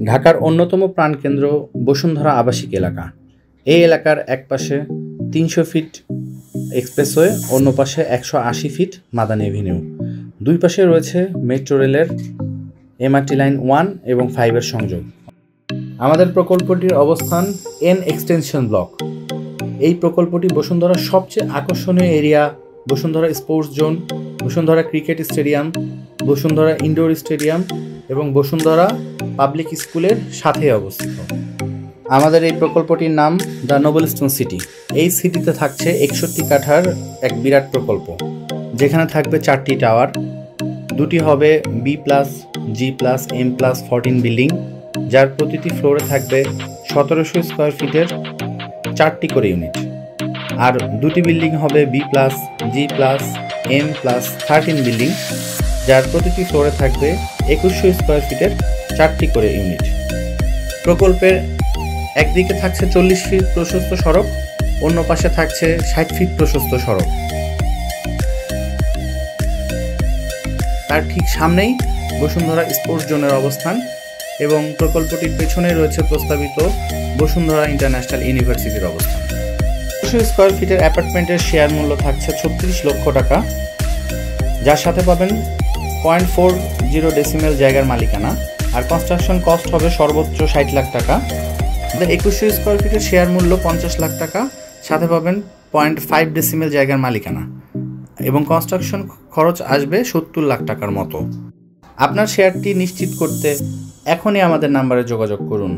ঢাকার অন্যতম প্রাণকেন্দ্র বসুন্ধরা আবাসিক এলাকা। এই এলাকার এক পাশে ৩০০ ফিট এক্সপ্রেসওয়ে, অন্য পাশে ১৮০ ফিট মাদানী এভিনিউ। দুই পাশে রয়েছে মেট্রো রেলের MRT লাইন 1 এবং 5 এর সংযোগ। আমাদের প্রকল্পটির অবস্থান এন এক্সটেনশন ব্লক। এই প্রকল্পটি বসুন্ধরার সবচেয়ে আকর্ষণীয় area Bashundhara sports zone, Bashundhara cricket stadium, Bashundhara indoor stadium এবং বসুন্ধরা পাবলিক স্কুলের সাথে অবস্থিত। আমাদের এই প্রকল্পটির নাম দ্য নোবেলস্টোন সিটি। এই সিটিতে থাকছে 61 কাঠার এক বিরাট প্রকল্প, যেখানে থাকবে 4টি টাওয়ার, দুটি হবে B+, G+, M+14 বিল্ডিং, যার প্রতিটি ফ্লোরে থাকবে 1700 স্কোয়ার ফিটের 4টি করে ইউনিট। আর দুটি বিল্ডিং হবে B+, G+, M+13 বিল্ডিং, যার প্রতিটি ফ্লোরে থাকবে 2100 স্কোয়ার ফিটের 4টি করে ইউনিট। প্রকল্পের একদিকে থাকছে 40 ফিট প্রশস্ত সড়ক, অন্য পাশে থাকছে 60 ফিট প্রশস্ত সড়ক। তার ঠিক সামনেই বসুন্ধরা স্পোর্টস জোনের অবস্থান এবং প্রকল্পটির পেছনে রয়েছে প্রস্তাবিত বসুন্ধরা ইন্টারন্যাশনাল ইউনিভার্সিটির অবস্থান। 200 স্কোয়ার ফিটের অ্যাপার্টমেন্টের শেয়ার মূল্য থাকছে 36 লক্ষ টাকা, যার সাথে পাবেন 0.40 ডেসিমেল জায়গার মালিকানা, আর কনস্ট্রাকশন কস্ট হবে সর্বোচ্চ 60 লাখ টাকা। 2100 স্কোয়ার ফিটের শেয়ার মূল্য 50 লাখ টাকা, সাথে পাবেন 0.5 ডেসিমেল জায়গার মালিকানা এবং কনস্ট্রাকশন খরচ আসবে 70 লাখ টাকার মতো। আপনার শেয়ারটি নিশ্চিত করতে এখনই আমাদের নাম্বারে যোগাযোগ করুন।